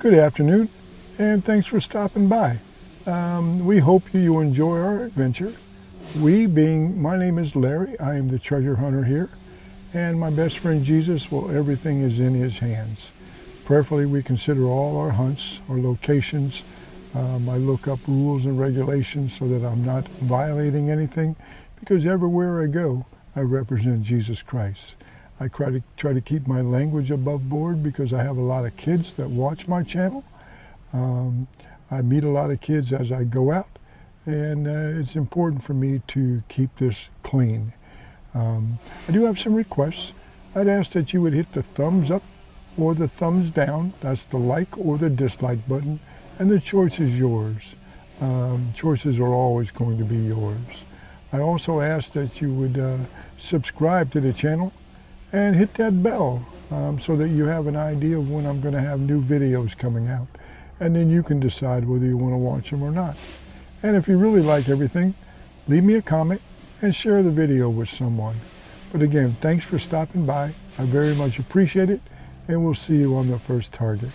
Good afternoon, and thanks for stopping by. We hope you enjoy our adventure. My name is Larry. I am the treasure hunter here, and my best friend Jesus, well, everything is in his hands. Prayerfully, we consider all our hunts, our locations. I look up rules and regulations so that I'm not violating anything, because everywhere I go, I represent Jesus Christ. I try to keep my language above board because I have a lot of kids that watch my channel. I meet a lot of kids as I go out, and it's important for me to keep this clean. I do have some requests. I'd ask that you would hit the thumbs up or the thumbs down. That's the like or the dislike button, and the choice is yours. Choices are always going to be yours. I also ask that you would subscribe to the channel and hit that bell so that you have an idea of when I'm going to have new videos coming out. And then you can decide whether you want to watch them or not. And if you really like everything, leave me a comment and share the video with someone. But again, thanks for stopping by. I very much appreciate it, and we'll see you on the first target.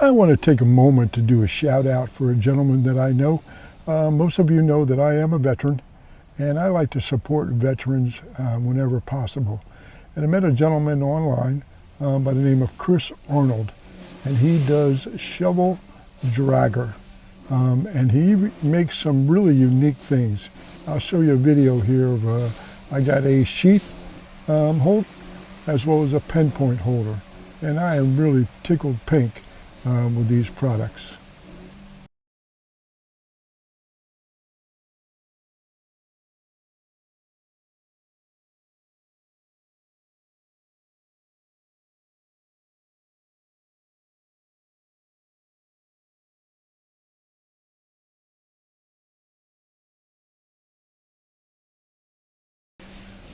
I want to take a moment to do a shout out for a gentleman that I know. Most of you know that I am a veteran, and I like to support veterans whenever possible. And I met a gentleman online by the name of Chris Arnold, and he does shovel dragger. And he makes some really unique things. I'll show you a video here of, I got a sheath hold as well as a pen point holder. And I am really tickled pink with these products.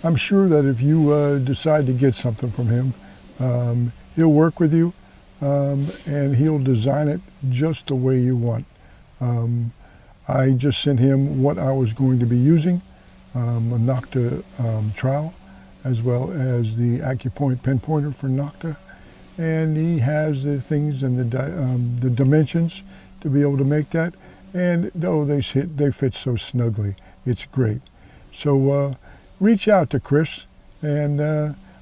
I'm sure that if you decide to get something from him, he'll work with you and he'll design it just the way you want. I just sent him what I was going to be using, a Nocta trowel, as well as the AcuPoint pen pointer for Nocta. And he has the things and the dimensions to be able to make that. And oh, they fit so snugly. It's great. So reach out to Chris, and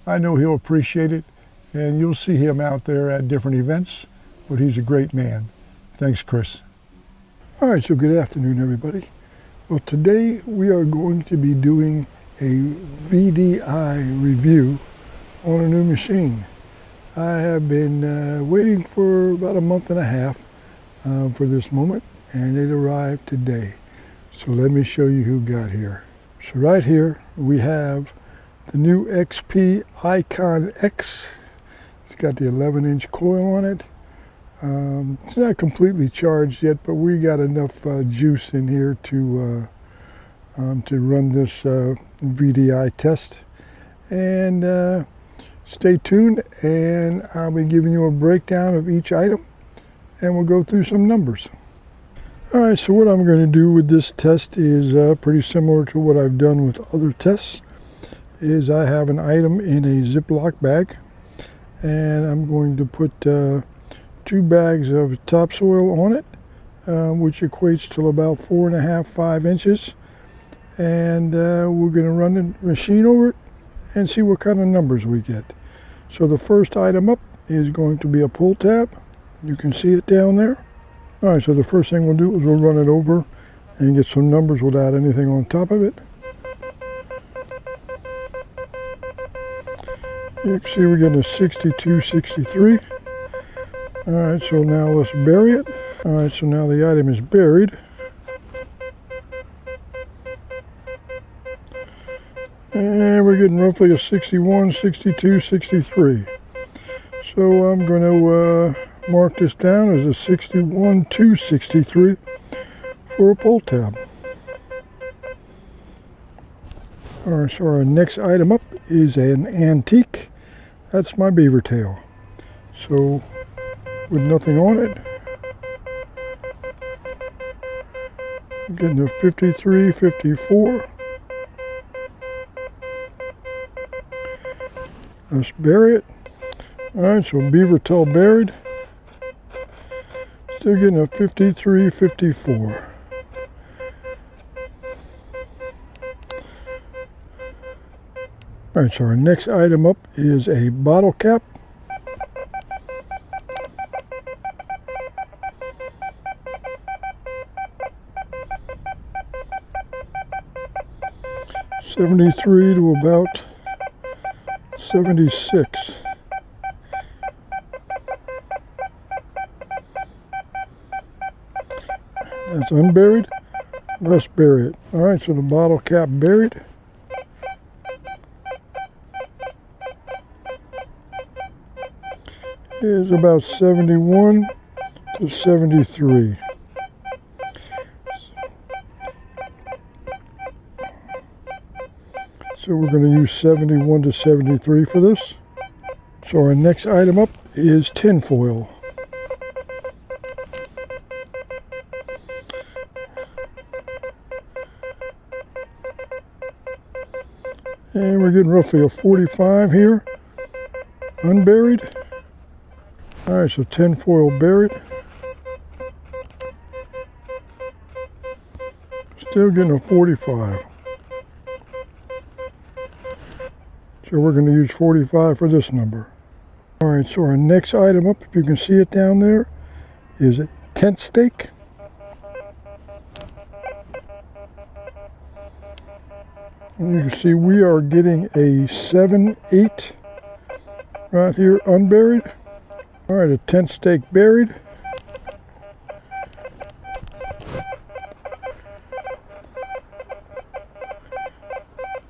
I know he'll appreciate it, and you'll see him out there at different events, but he's a great man. Thanks, Chris. All right, so good afternoon, everybody. Well, today we are going to be doing a VDI review on a new machine. I have been waiting for about a month and a half for this moment, and it arrived today. So let me show you who got here. So right here we have the new XP Icon X. It's got the 11-inch coil on it. It's not completely charged yet, but we got enough juice in here to run this VDI test. And stay tuned, and I'll be giving you a breakdown of each item, and we'll go through some numbers. All right, so what I'm going to do with this test is pretty similar to what I've done with other tests. Is I have an item in a Ziploc bag, and I'm going to put 2 bags of topsoil on it, which equates to about 4.5–5 inches. And we're going to run the machine over it and see what kind of numbers we get. So the first item up is going to be a pull tab. You can see it down there. All right, so the first thing we'll do is we'll run it over and get some numbers without anything on top of it. You can see we're getting a 6263. All right, so now let's bury it. All right, so now the item is buried. And we're getting roughly a 61, 62, 63. So I'm going to mark this down as a 61 to 63 for a pull tab. All right, so our next item up is an antique. That's my beaver tail. So with nothing on it, I'm getting a 53, 54. Let's bury it. All right, so beaver tail buried. Still getting a 53, 54. Alright, so our next item up is a bottle cap. $73 to about $76. That's unburied. Let's bury it. Alright, so the bottle cap buried. Is about 71 to 73. So we're going to use 71 to 73 for this. So our next item up is tinfoil. And we're getting roughly a 45 here, unburied. Alright, so tinfoil buried. Still getting a 45. So we're going to use 45 for this number. Alright, so our next item up, if you can see it down there, is a tent stake. And you can see we are getting a 7-8 right here, unburied. Alright, a tent stake buried.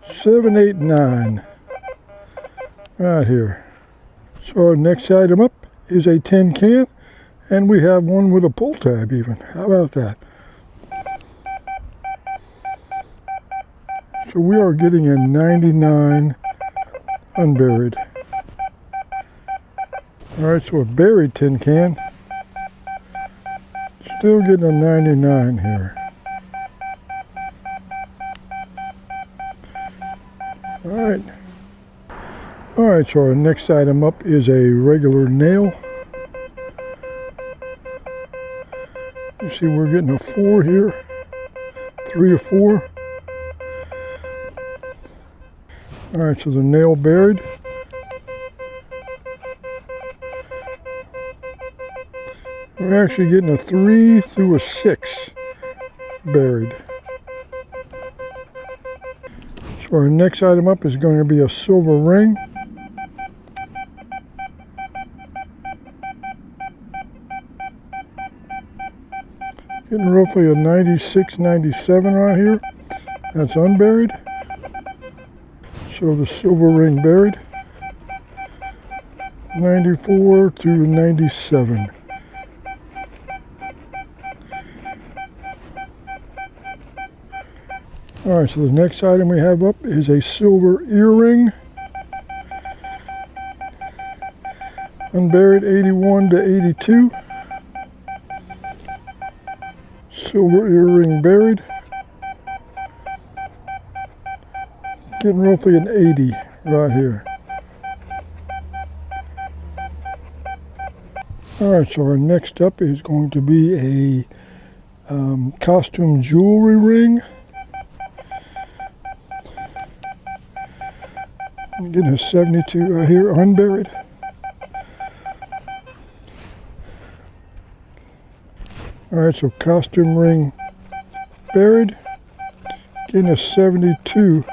$7, $8, $9 right here. So our next item up is a tin can, and we have one with a pull tab even. How about that? So we are getting a 99 unburied. Alright, so a buried tin can. Still getting a 99 here. Alright. Alright, so our next item up is a regular nail. You see we're getting a 4 here. 3 or 4. Alright, so the nail buried. We're actually getting a 3 through a 6 buried. So our next item up is going to be a silver ring. Getting roughly a 96, 97 right here. That's unburied. So the silver ring buried. 94 to 97. Alright, so the next item we have up is a silver earring. Unburied 81 to 82. Silver earring buried. Getting roughly an 80 right here. Alright, so our next up is going to be a costume jewelry ring. I'm getting a 72 right here, unburied. Alright, so costume ring buried. Getting a 72,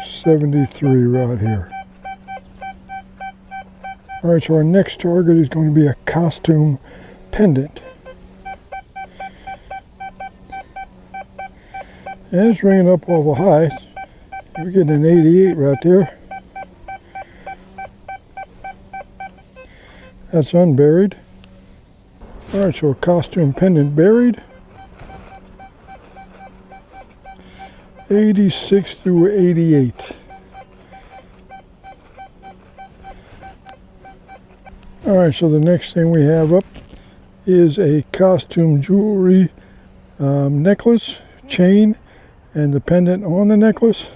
73 right here. Alright, so our next target is going to be a costume pendant. And it's ringing up awful high. We're getting an 88 right there. That's unburied. Alright, so a costume pendant buried. 86 through 88. Alright, so the next thing we have up is a costume jewelry necklace, chain, and the pendant on the necklace.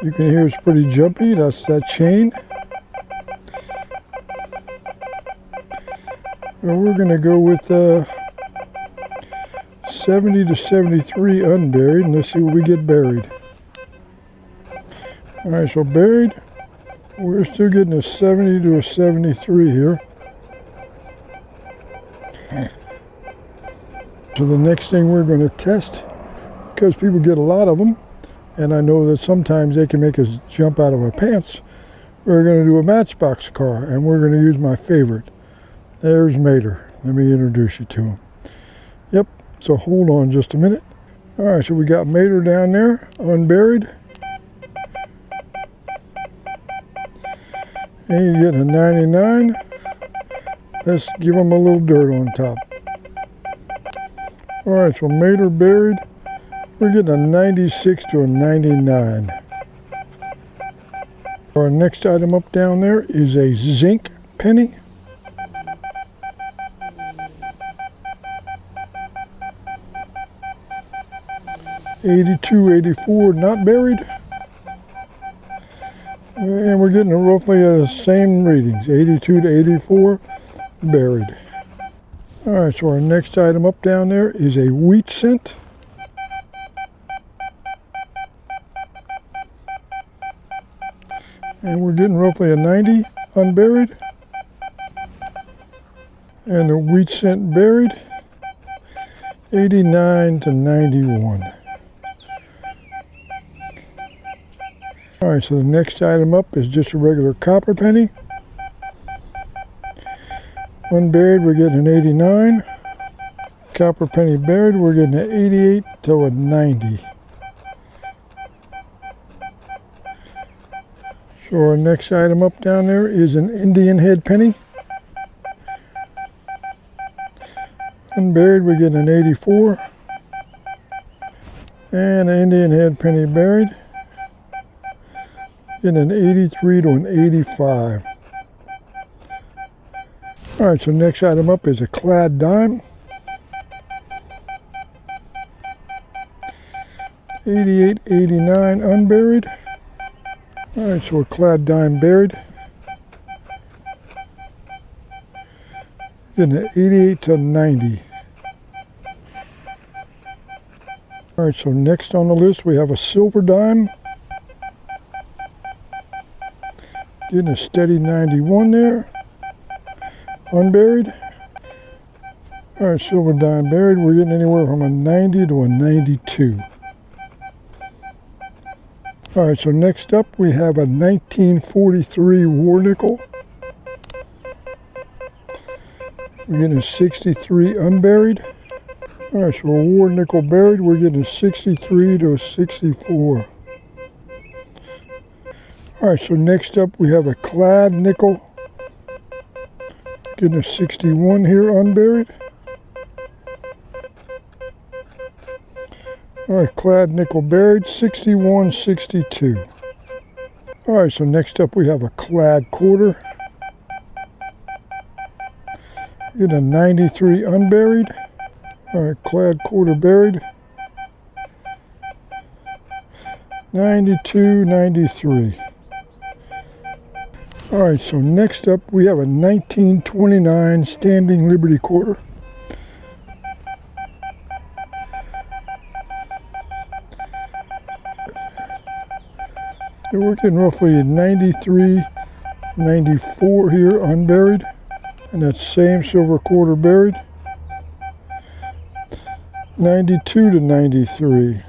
You can hear it's pretty jumpy. That's that chain. Well, we're going to go with 70 to 73 unburied, and let's see what we get buried. All right, so buried, we're still getting a 70 to a 73 here. So the next thing we're going to test, because people get a lot of them, and I know that sometimes they can make us jump out of our pants, we're going to do a matchbox car, and we're going to use my favorite. There's Mater. Let me introduce you to him. Yep, so hold on just a minute. All right, so we got Mater down there, unburied. And you're getting a 99. Let's give him a little dirt on top. All right, so Mater buried. We're getting a 96 to a 99. Our next item up down there is a zinc penny. $82, $84, not buried. And we're getting roughly the same readings, 82 to 84, buried. All right, so our next item up down there is a wheat cent. And we're getting roughly a 90, unburied. And the wheat cent buried, 89 to 91. All right, so the next item up is just a regular copper penny. Unburied, we're getting an 89. Copper penny buried, we're getting an 88 to a 90. So our next item up down there is an Indian head penny. Unburied, we're getting an 84. And an Indian head penny buried. Getting an 83 to an 85. All right, so next item up is a clad dime. 88, 89 unburied. All right, so a clad dime buried. Getting an 88 to 90. All right, so next on the list we have a silver dime. Getting a steady 91 there. Unburied. All right, silver dime buried. We're getting anywhere from a 90 to a 92. All right, so next up we have a 1943 war nickel. We're getting a 63 unburied. All right, so a war nickel buried. We're getting a 63 to a 64. All right, so next up we have a clad nickel. Getting a 61 here unburied. All right, clad nickel buried, 61, 62. All right, so next up we have a clad quarter. Getting a 93 unburied. All right, clad quarter buried. 92, 93. All right, so next up we have a 1929 standing Liberty quarter. We're getting roughly a 93, 94 here unburied. And that same silver quarter buried. 92 to 93.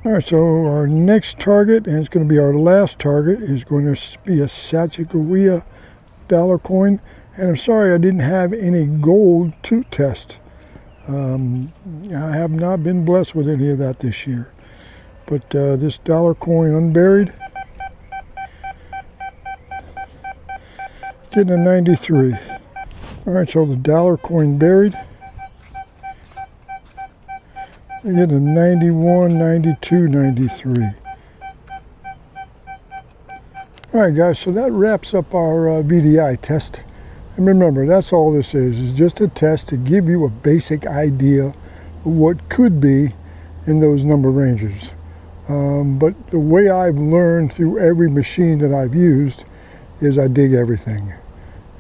All right, so our next target, and it's going to be our last target, is going to be a Sacagawea dollar coin. And I'm sorry I didn't have any gold to test. I have not been blessed with any of that this year. But this dollar coin unburied, getting a 93. All right, so the dollar coin buried, you're getting a 91, 92, 93. All right, guys, so that wraps up our VDI test. And remember, that's all this is just a test to give you a basic idea of what could be in those number ranges. But the way I've learned through every machine that I've used is I dig everything.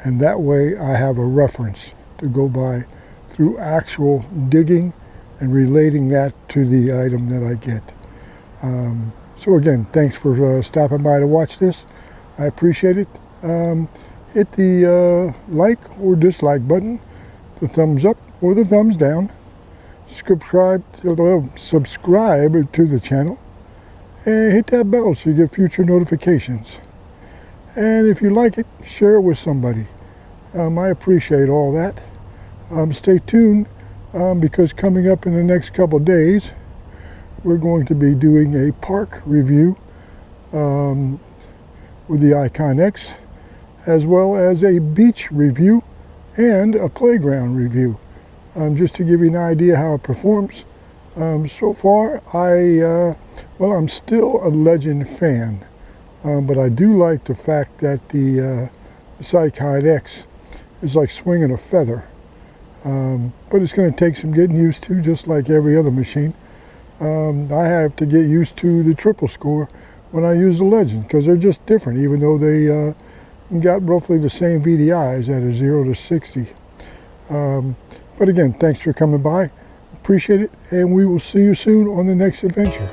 and that way I have a reference to go by through actual digging and relating that to the item that I get. So again, thanks for stopping by to watch this. I appreciate it. Hit the like or dislike button, the thumbs up or the thumbs down. Subscribe to the channel, and hit that bell so you get future notifications. And if you like it, share it with somebody. I appreciate all that. Stay tuned, because coming up in the next couple days, we're going to be doing a park review with the Icon X, as well as a beach review and a playground review, just to give you an idea how it performs. So far, I'm still a Legend fan, but I do like the fact that this Icon X is like swinging a feather. But it's going to take some getting used to, just like every other machine. I have to get used to the triple score when I use the Legend, because they're just different, even though they got roughly the same VDIs at a 0 to 60. But again, thanks for coming by. Appreciate it, and we will see you soon on the next adventure.